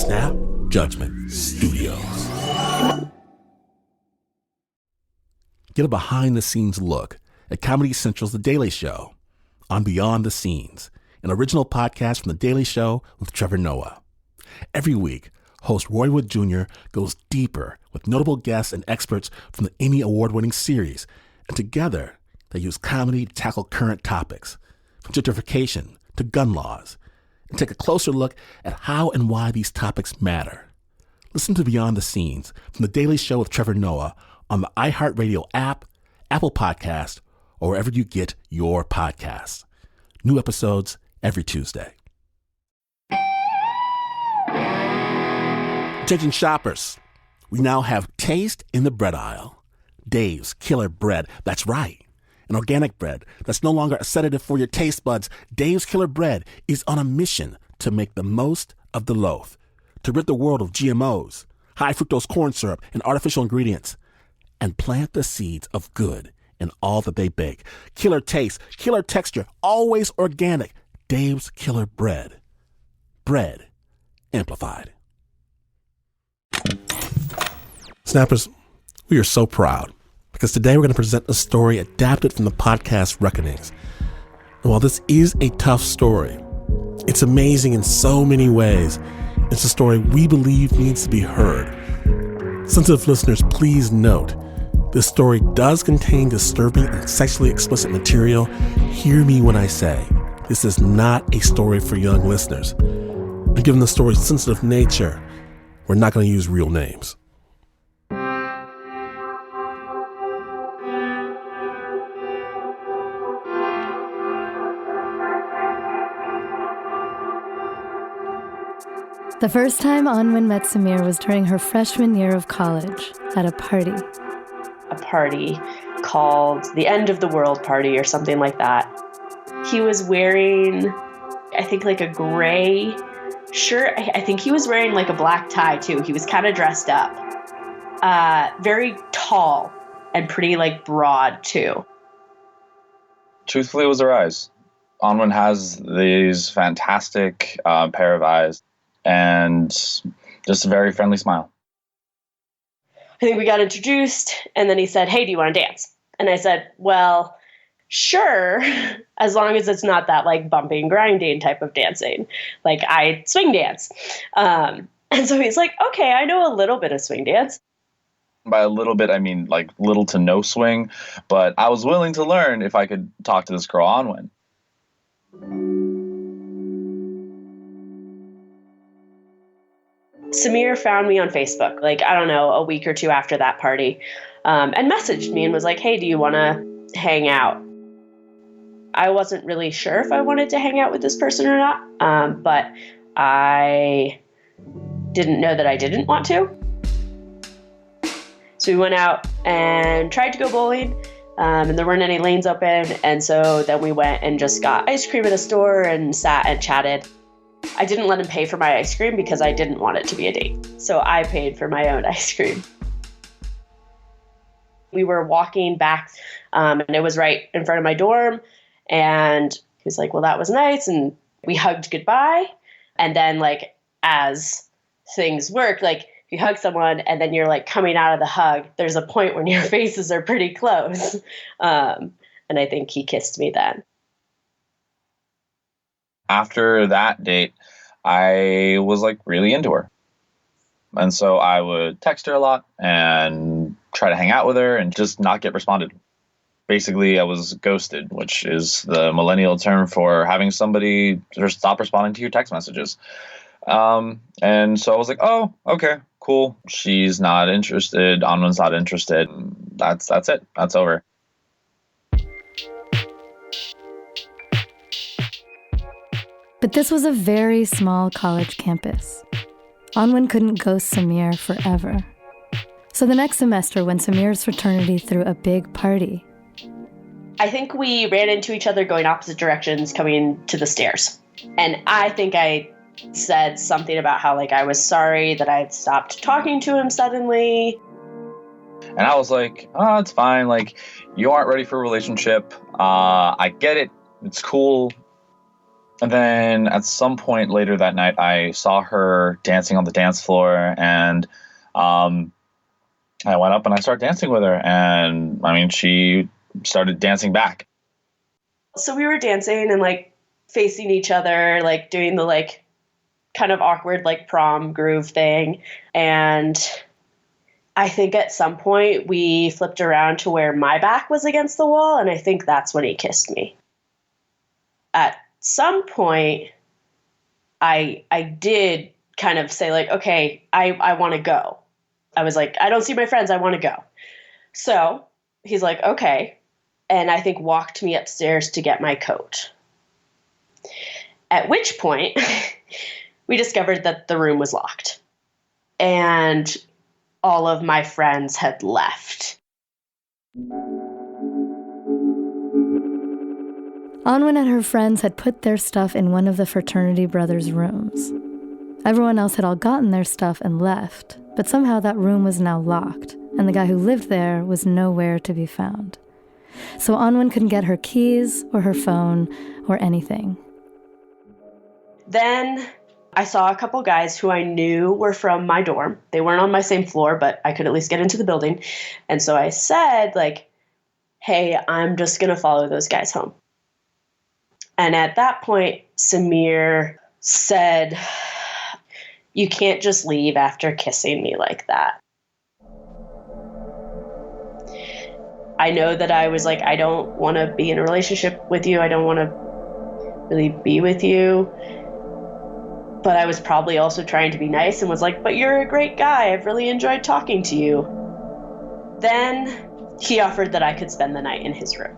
Snap Judgment Studios. Get a behind-the-scenes look at Comedy Central's The Daily Show on Beyond the Scenes, an original podcast from The Daily Show with Trevor Noah. Every week, host Roy Wood Jr. goes deeper with notable guests and experts from the Emmy Award-winning series, and together they use comedy to tackle current topics, from gentrification to gun laws, and take a closer look at how and why these topics matter. Listen to Beyond the Scenes from The Daily Show with Trevor Noah on the iHeartRadio app, Apple Podcast, or wherever you get your podcasts. New episodes every Tuesday. Attention shoppers, we now have taste in the bread aisle. Dave's Killer Bread, that's right. An organic bread that's no longer a sedative for your taste buds. Dave's Killer Bread is on a mission to make the most of the loaf, to rid the world of GMOs, high fructose corn syrup, and artificial ingredients, and plant the seeds of good in all that they bake. Killer taste, killer texture, always organic. Dave's Killer Bread. Bread amplified. Snappers, we are so proud because today we're going to present a story adapted from the podcast Reckonings. And while this is a tough story, it's amazing in so many ways. It's a story we believe needs to be heard. Sensitive listeners, please note, this story does contain disturbing and sexually explicit material. Hear me when I say, this is not a story for young listeners. And given the story's sensitive nature, we're not going to use real names. The first time Anwen met Sameer was during her freshman year of college at a party. A party called the End of the World Party or something like that. He was wearing, I think, like a gray shirt. I think he was wearing like a black tie too. He was kind of dressed up. Very tall and pretty like broad too. Truthfully, it was her eyes. Anwen has these fantastic pair of eyes. And just a very friendly smile. I think we got introduced, and then he said, "Hey, do you want to dance?" And I said, "Well, sure, as long as it's not that like bumping, grinding type of dancing. Like I swing dance." And so he's like, "Okay, I know a little bit of swing dance." By a little bit, I mean like little to no swing, but I was willing to learn if I could talk to this girl Anwen. Sameer found me on Facebook, like, I don't know, a week or two after that party, and messaged me and was like, "Hey, do you want to hang out?" I wasn't really sure if I wanted to hang out with this person or not, but I didn't know that I didn't want to. So we went out and tried to go bowling, and there weren't any lanes open, and so then we went and just got ice cream at a store and sat and chatted. I didn't let him pay for my ice cream because I didn't want it to be a date. So I paid for my own ice cream. We were walking back, and it was right in front of my dorm. And he was like, "Well, that was nice." And we hugged goodbye. And then, like, as things work, like, you hug someone and then you're, like, coming out of the hug, there's a point when your faces are pretty close. And I think he kissed me then. After that date, I was like really into her. And so I would text her a lot and try to hang out with her and just not get responded. Basically, I was ghosted, which is the millennial term for having somebody just stop responding to your text messages. And so I was like, oh, okay, cool. She's not interested. Anwen's not interested. That's it. That's over. But this was a very small college campus. Anwen couldn't ghost Sameer forever. So the next semester, when Sameer's fraternity threw a big party, I think we ran into each other going opposite directions coming to the stairs. And I think I said something about how, like, I was sorry that I had stopped talking to him suddenly. And I was like, oh, it's fine. Like, you aren't ready for a relationship. I get it. It's cool. And then at some point later that night, I saw her dancing on the dance floor, and I went up and I started dancing with her. And I mean, she started dancing back. So we were dancing and like facing each other, like doing the like kind of awkward like prom groove thing. And I think at some point we flipped around to where my back was against the wall, and I think that's when he kissed me. At some point, I did kind of say like, okay, I want to go. I was like, I don't see my friends. I want to go. So he's like, okay. And I think walked me upstairs to get my coat. At which point we discovered that the room was locked and all of my friends had left. Anwen and her friends had put their stuff in one of the fraternity brothers' rooms. Everyone else had all gotten their stuff and left, but somehow that room was now locked, and the guy who lived there was nowhere to be found. So Anwen couldn't get her keys or her phone or anything. Then I saw a couple guys who I knew were from my dorm. They weren't on my same floor, but I could at least get into the building. And so I said, like, hey, I'm just going to follow those guys home. And at that point, Sameer said, you can't just leave after kissing me like that. I know that I was like, I don't want to be in a relationship with you. I don't want to really be with you. But I was probably also trying to be nice and was like, but you're a great guy. I've really enjoyed talking to you. Then he offered that I could spend the night in his room.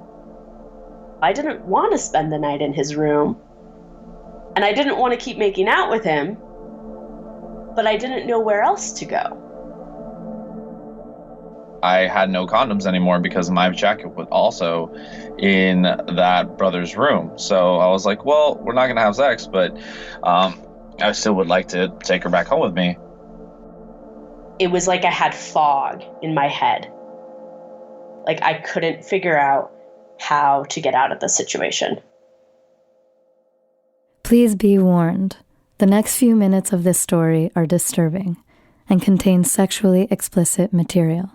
I didn't want to spend the night in his room. And I didn't want to keep making out with him. But I didn't know where else to go. I had no condoms anymore because my jacket was also in that brother's room. So I was like, well, we're not going to have sex, but I still would like to take her back home with me. It was like I had fog in my head. Like I couldn't figure out how to get out of the situation. Please be warned. The next few minutes of this story are disturbing and contain sexually explicit material.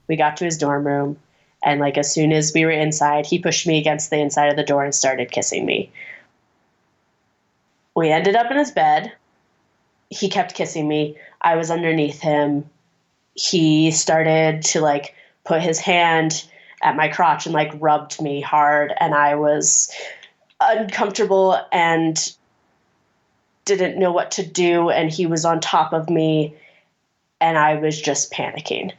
We got to his dorm room, and like as soon as we were inside, he pushed me against the inside of the door and started kissing me. We ended up in his bed. He kept kissing me. I was underneath him. He started to like put his hand at my crotch and like rubbed me hard, and I was uncomfortable and didn't know what to do, and he was on top of me, and I was just panicking.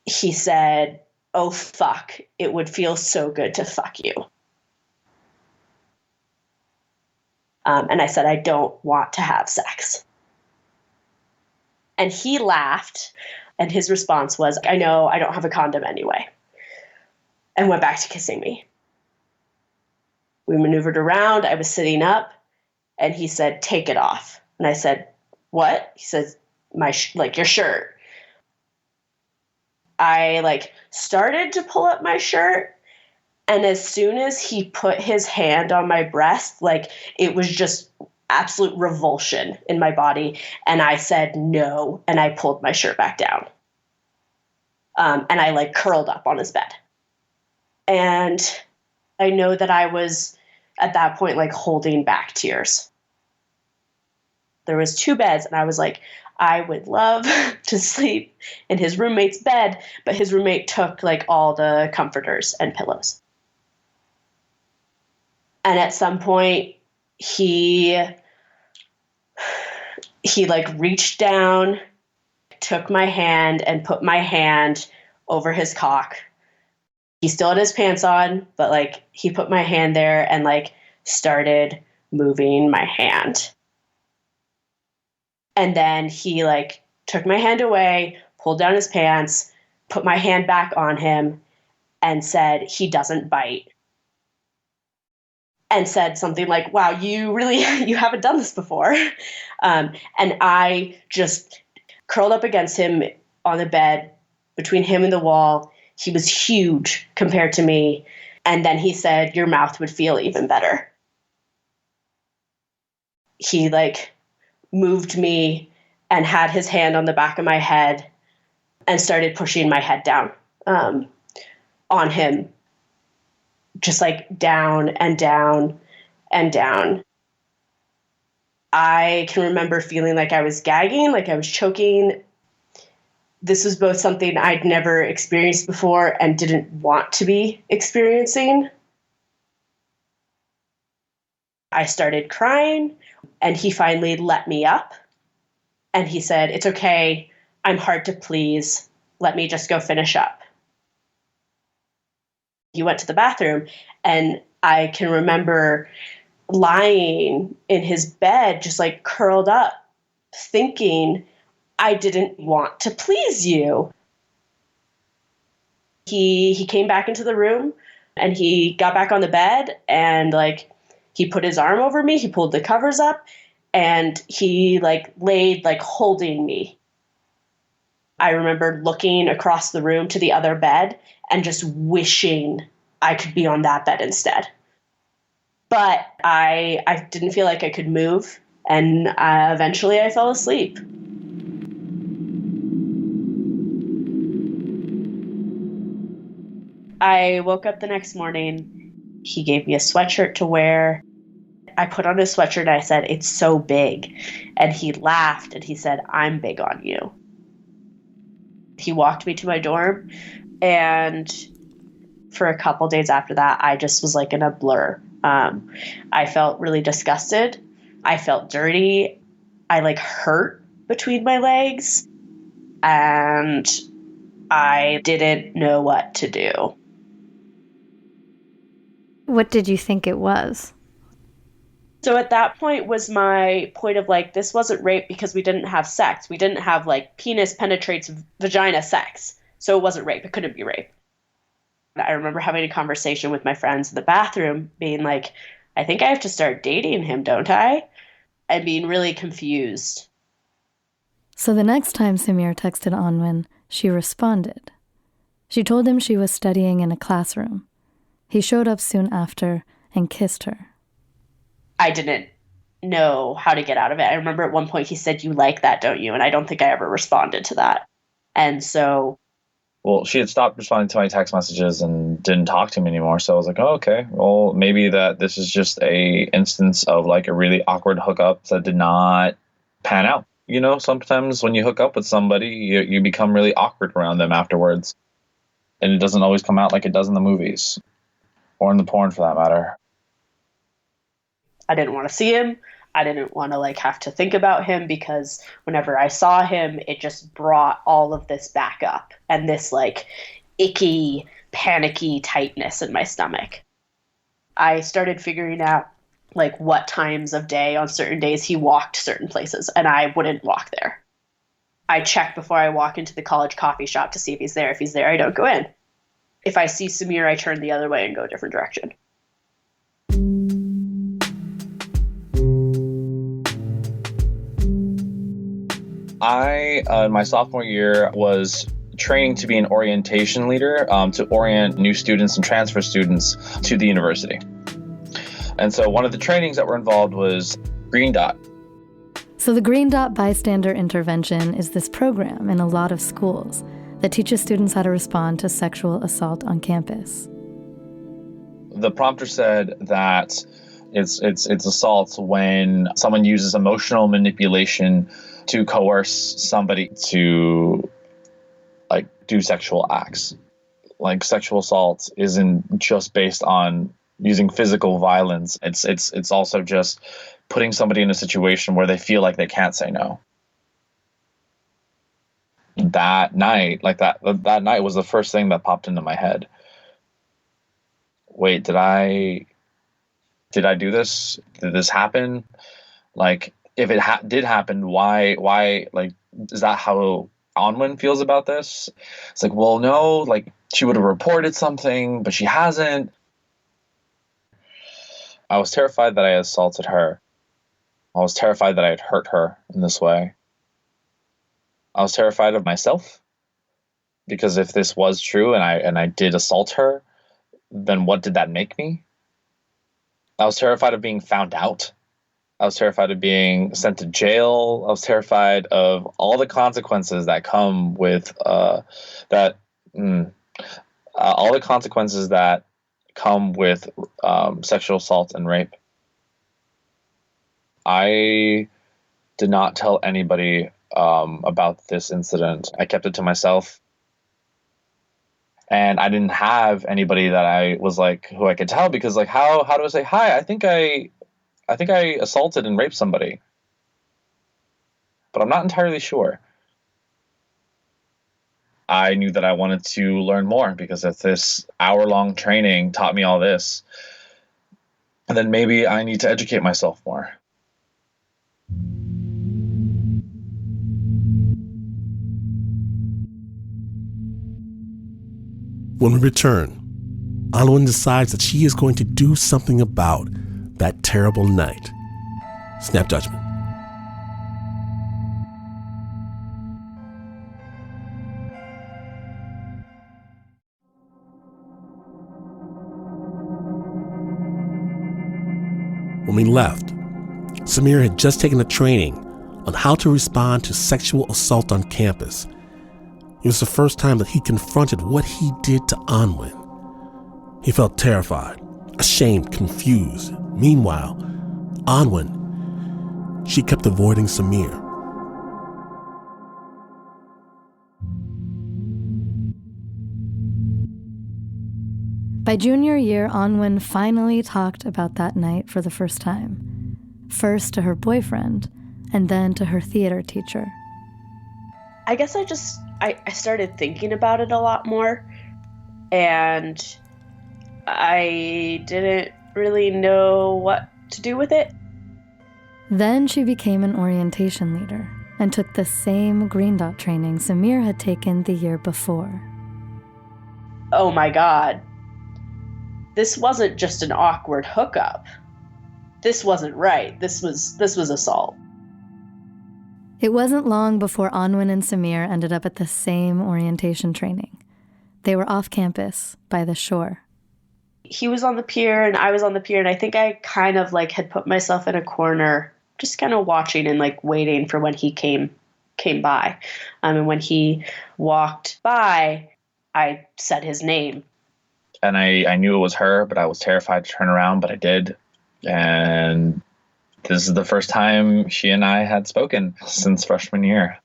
He said, oh, fuck, it would feel so good to fuck you. And I said, I don't want to have sex. And he laughed, and his response was, I know, I don't have a condom anyway, and went back to kissing me. We maneuvered around. I was sitting up, and he said, take it off. And I said, what? He says, your shirt. I started to pull up my shirt, and as soon as he put his hand on my breast, it was just absolute revulsion in my body. And I said no, and I pulled my shirt back down. And I curled up on his bed. And I know that I was at that point holding back tears. There was 2 beds, and I was like, I would love to sleep in his roommate's bed, but his roommate took all the comforters and pillows. And at some point he reached down, took my hand and put my hand over his cock. He still had his pants on, but he put my hand there and started moving my hand. And then he took my hand away, pulled down his pants, put my hand back on him, and said, he doesn't bite. And said something like, wow, you haven't done this before. And I just curled up against him on the bed between him and the wall. He was huge compared to me. And then he said, your mouth would feel even better. He like moved me and had his hand on the back of my head and started pushing my head down on him, just like down and down and down. I can remember feeling like I was gagging, like I was choking. This was both something I'd never experienced before and didn't want to be experiencing. I started crying, and he finally let me up. And he said, it's okay, I'm hard to please. Let me just go finish up. He went to the bathroom, and I can remember lying in his bed, just like curled up, thinking, I didn't want to please you. He came back into the room, and he got back on the bed, and like he put his arm over me, he pulled the covers up, and he like laid like holding me. I remember looking across the room to the other bed and just wishing I could be on that bed instead. But I didn't feel like I could move, and eventually I fell asleep. I woke up the next morning. He gave me a sweatshirt to wear. I put on his sweatshirt and I said, it's so big. And he laughed and he said, I'm big on you. He walked me to my dorm, and for a couple days after that, I just was like in a blur. I felt really disgusted. I felt dirty. I like hurt between my legs, and I didn't know what to do. What did you think it was? So at that point was my point of like, this wasn't rape because we didn't have sex. We didn't have like penis penetrates vagina sex. So it wasn't rape. It couldn't be rape. I remember having a conversation with my friends in the bathroom being like, I think I have to start dating him, don't I? And being really confused. So the next time Sameer texted Anwen, she responded. She told him she was studying in a classroom. He showed up soon after and kissed her. I didn't know how to get out of it. I remember at one point he said, you like that, don't you? And I don't think I ever responded to that. And so... Well, she had stopped responding to my text messages and didn't talk to me anymore. So I was like, oh, okay, well, maybe that this is just a instance of like a really awkward hookup that did not pan out. You know, sometimes when you hook up with somebody, you become really awkward around them afterwards. And it doesn't always come out like it does in the movies or in the porn for that matter. I didn't want to see him. I didn't want to like have to think about him, because whenever I saw him, it just brought all of this back up and this like icky, panicky tightness in my stomach. I started figuring out like what times of day on certain days he walked certain places, and I wouldn't walk there. I check before I walk into the college coffee shop to see if he's there. If he's there, I don't go in. If I see Sameer, I turn the other way and go a different direction. I, in my sophomore year, was training to be an orientation leader to orient new students and transfer students to the university. And so one of the trainings that were involved was Green Dot. So the Green Dot Bystander Intervention is this program in a lot of schools that teaches students how to respond to sexual assault on campus. The prompter said that it's assault when someone uses emotional manipulation to coerce somebody to like do sexual acts. Like sexual assault isn't just based on using physical violence. It's also just putting somebody in a situation where they feel like they can't say no. That night, that night was the first thing that popped into my head. Wait, did I do this? Did this happen? Like, if it did happen, why, like, is that how Anwen feels about this? It's like, well, no, like, she would have reported something, but she hasn't. I was terrified that I assaulted her. I was terrified that I had hurt her in this way. I was terrified of myself, because if this was true and I did assault her, then what did that make me? I was terrified of being found out. I was terrified of being sent to jail. I was terrified of all the consequences that come with that. All the consequences that come with sexual assault and rape. I did not tell anybody about this incident. I kept it to myself. And I didn't have anybody that I was like, who I could tell, because like, how do I say, hi, I think I assaulted and raped somebody, but I'm not entirely sure. I knew that I wanted to learn more because if this hour-long training taught me all this, and then maybe I need to educate myself more. When we return, Anwen decides that she is going to do something about that terrible night. Snap judgment. When we left, Sameer had just taken a training on how to respond to sexual assault on campus. It was the first time that he confronted what he did to Anwen. He felt terrified, ashamed, confused. Meanwhile, Anwen, she kept avoiding Sameer. By junior year, Anwen finally talked about that night for the first time. First to her boyfriend, and then to her theater teacher. I guess I started thinking about it a lot more, and I didn't really know what to do with it. Then she became an orientation leader and took the same green dot training Sameer had taken the year before. Oh my God. This wasn't just an awkward hookup. This wasn't right. This was assault. It wasn't long before Anwen and Sameer ended up at the same orientation training. They were off campus by the shore. He was on the pier and I was on the pier, and I think I kind of like had put myself in a corner, just kind of watching and like waiting for when he came by. And when he walked by, I said his name. And I knew it was her, but I was terrified to turn around, but I did. And this is the first time she and I had spoken since freshman year.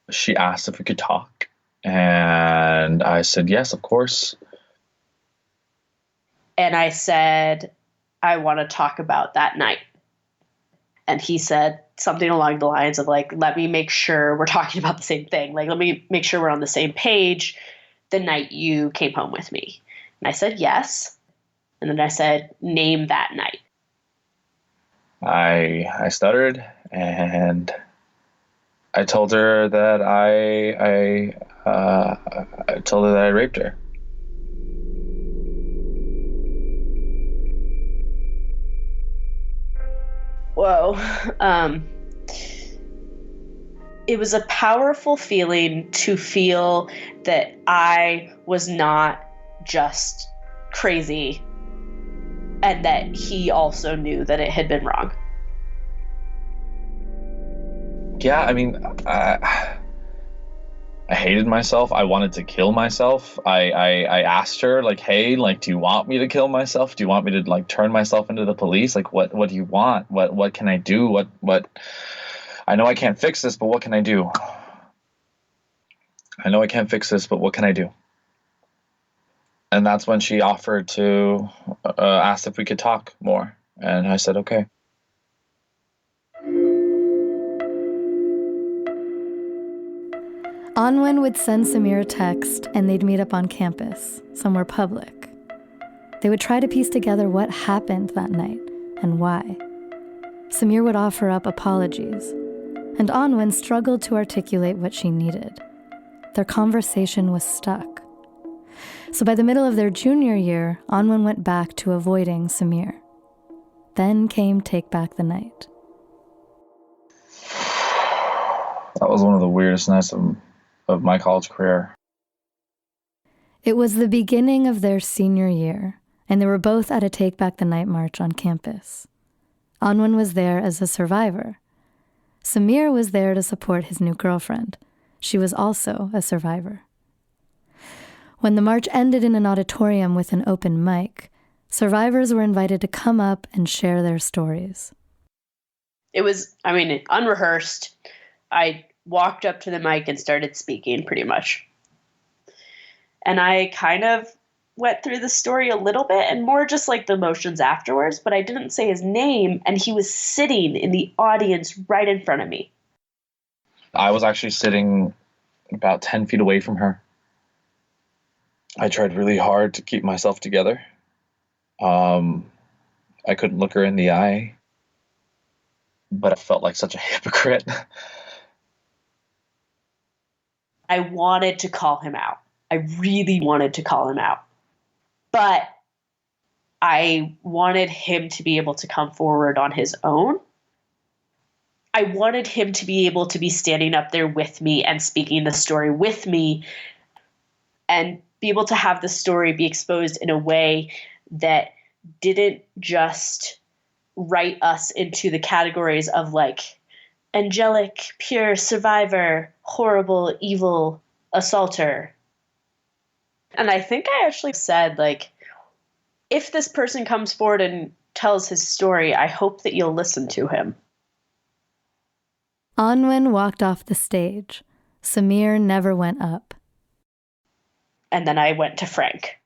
She asked if we could talk, and I said, yes, of course. And I said, I want to talk about that night. And he said something along the lines of like, let me make sure we're talking about the same thing. Like, let me make sure we're on the same page the night you came home with me. And I said, yes. And then I said, name that night. I stuttered, and I told her that I told her that I raped her. Whoa. It was a powerful feeling to feel that I was not just crazy, and that he also knew that it had been wrong. Yeah, I mean, I hated myself. I wanted to kill myself. I asked her, like, hey, like, do you want me to kill myself? Do you want me to like turn myself into the police? Like, what do you want? What can I do? What I know I can't fix this, but what can I do? I know I can't fix this, but what can I do? And that's when she offered to ask if we could talk more. And I said, okay. Anwen would send Sameer a text, and they'd meet up on campus, somewhere public. They would try to piece together what happened that night and why. Sameer would offer up apologies, and Anwen struggled to articulate what she needed. Their conversation was stuck. So by the middle of their junior year, Anwen went back to avoiding Sameer. Then came Take Back the Night. That was one of the weirdest nights of my college career. It was the beginning of their senior year, and they were both at a Take Back the Night march on campus. Anwen was there as a survivor. Sameer was there to support his new girlfriend. She was also a survivor. When the march ended in an auditorium with an open mic, survivors were invited to come up and share their stories. It was, unrehearsed. I walked up to the mic and started speaking, pretty much. And I kind of went through the story a little bit and more just like the emotions afterwards, but I didn't say his name, and he was sitting in the audience right in front of me. I was actually sitting about 10 feet away from her. I tried really hard to keep myself together. I couldn't look her in the eye, but I felt like such a hypocrite. I wanted to call him out. I really wanted to call him out. But I wanted him to be able to come forward on his own. I wanted him to be able to be standing up there with me and speaking the story with me and be able to have the story be exposed in a way that didn't just write us into the categories of like angelic, pure survivor, horrible, evil assaulter. And I think I actually said, like, if this person comes forward and tells his story, I hope that you'll listen to him. Anwen walked off the stage. Sameer never went up. And then I went to Frank.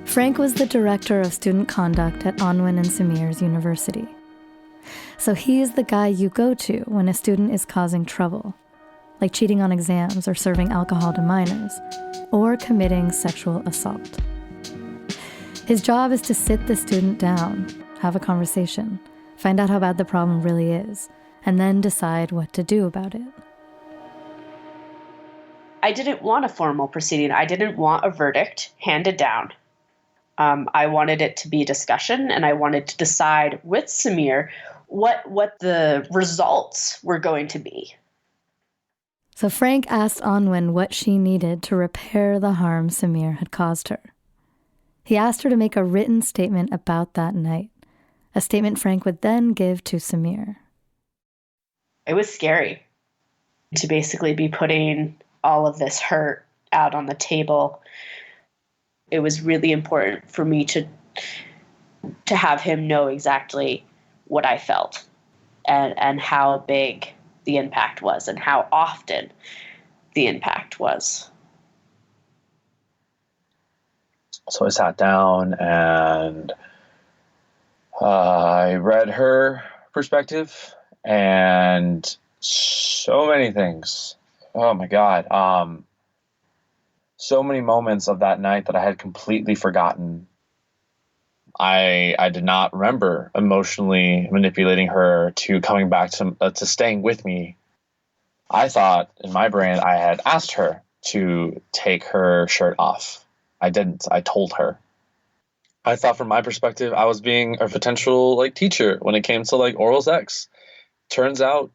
Frank was the director of student conduct at Anwen and Sameer's university. So he is the guy you go to when a student is causing trouble, like cheating on exams or serving alcohol to minors, or committing sexual assault. His job is to sit the student down, have a conversation, find out how bad the problem really is, and then decide what to do about it. I didn't want a formal proceeding. I didn't want a verdict handed down. I wanted it to be a discussion, and I wanted to decide with Sameer what the results were going to be. So Frank asked Anwen what she needed to repair the harm Sameer had caused her. He asked her to make a written statement about that night, a statement Frank would then give to Sameer. It was scary to basically be putting all of this hurt out on the table. It was really important for me to have him know exactly what I felt and how big the impact was and how often the impact was. So I sat down and I read her perspective and so many things. Oh my God. So many moments of that night that I had completely forgotten. I did not remember emotionally manipulating her to coming back to staying with me. I thought in my brain I had asked her to take her shirt off. I didn't. I told her. I thought from my perspective I was being a potential teacher when it came to oral sex. Turns out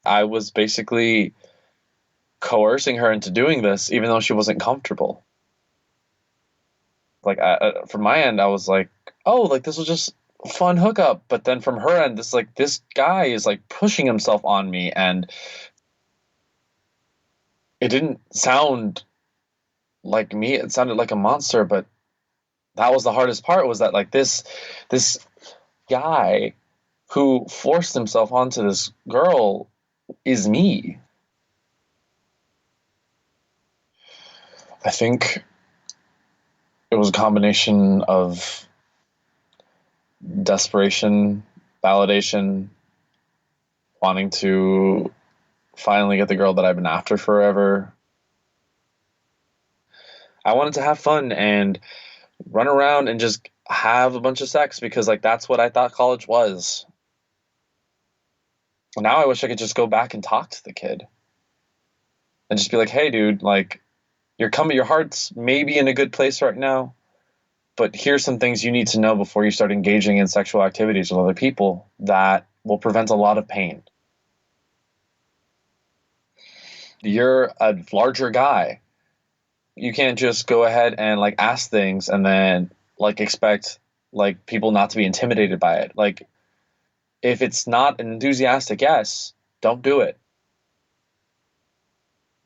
I was basically coercing her into doing this even though she wasn't comfortable. From my end I was like, oh, this was just a fun hookup. But then from her end, this guy is pushing himself on me, and it didn't sound like me. It sounded like a monster. But that was the hardest part, was that this guy who forced himself onto this girl is me. I think it was a combination of desperation, validation, wanting to finally get the girl that I've been after forever. I wanted to have fun and run around and just have a bunch of sex because that's what I thought college was. Now I wish I could just go back and talk to the kid and just be like, hey dude, your heart's maybe in a good place right now, but here's some things you need to know before you start engaging in sexual activities with other people that will prevent a lot of pain. You're a larger guy. You can't just go ahead and like ask things and then like expect like people not to be intimidated by it. Like if it's not an enthusiastic yes, don't do it.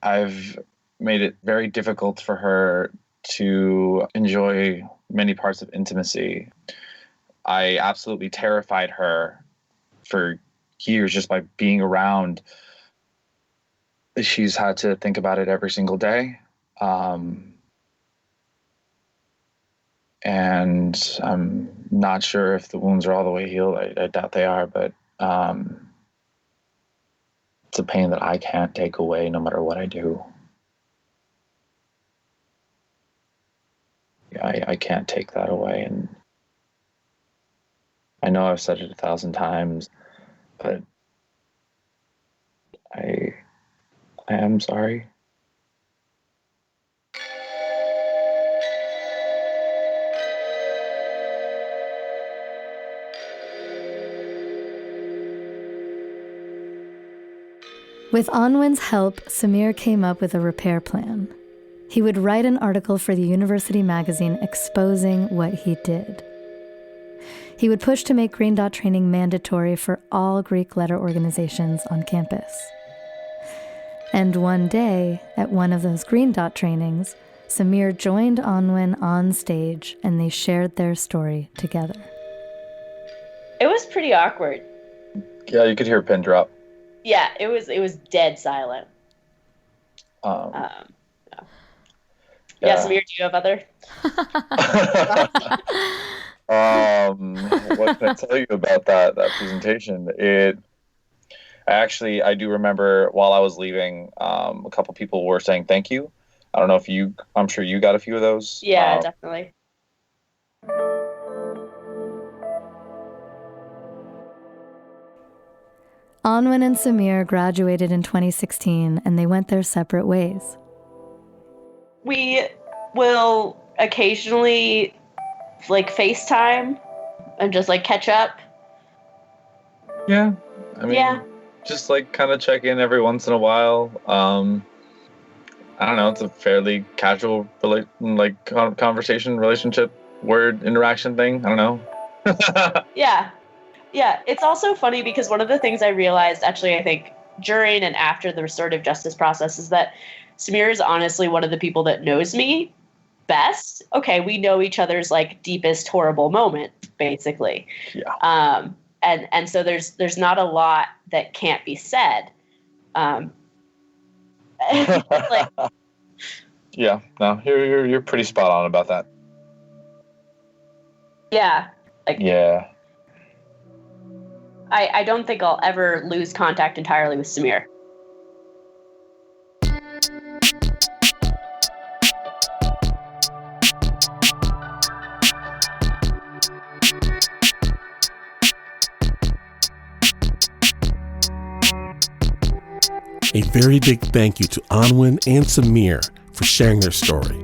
I've made it very difficult for her to enjoy many parts of intimacy. I absolutely terrified her for years just by being around. She's had to think about it every single day. And I'm not sure if the wounds are all the way healed. I doubt they are, but it's a pain that I can't take away no matter what I do. Yeah, I can't take that away. And I know I've said it 1,000 times, but I am sorry. With Anwen's help, Sameer came up with a repair plan. He would write an article for the university magazine exposing what he did. He would push to make Green Dot training mandatory for all Greek letter organizations on campus. And one day, at one of those Green Dot trainings, Sameer joined Anwen on stage and they shared their story together. It was pretty awkward. Yeah, you could hear a pin drop. Yeah, it was dead silent. Yeah. Sameer, do you have other? What can I tell you about that presentation? I do remember while I was leaving, a couple people were saying thank you. I don't know if I'm sure you got a few of those. Yeah, definitely. Anwen and Sameer graduated in 2016 and they went their separate ways. We will occasionally like FaceTime and just like catch up. Yeah. I mean, just like kind of check in every once in a while. I don't know. It's a fairly casual conversation, relationship, word interaction thing. I don't know. Yeah. It's also funny because one of the things I realized, actually, I think during and after the restorative justice process is that Sameer is honestly one of the people that knows me best. Okay, we know each other's like deepest horrible moment, basically. Yeah. And so there's not a lot that can't be said. Like, yeah, no, you're pretty spot on about that. Yeah. Yeah. I don't think I'll ever lose contact entirely with Sameer. A very big thank you to Anwen and Sameer for sharing their story.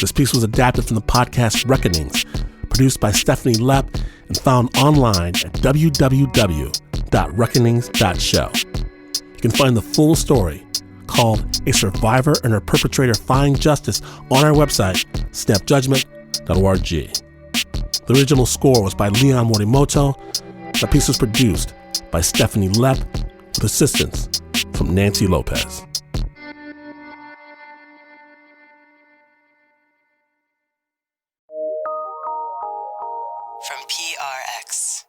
This piece was adapted from the podcast Reckonings, produced by Stephanie Lepp and found online at www.reckonings.show. You can find the full story, called A Survivor and Her Perpetrator Find Justice, on our website, snapjudgment.org. The original score was by Leon Morimoto. The piece was produced by Stephanie Lepp with assistance from Nancy Lopez. From PRX.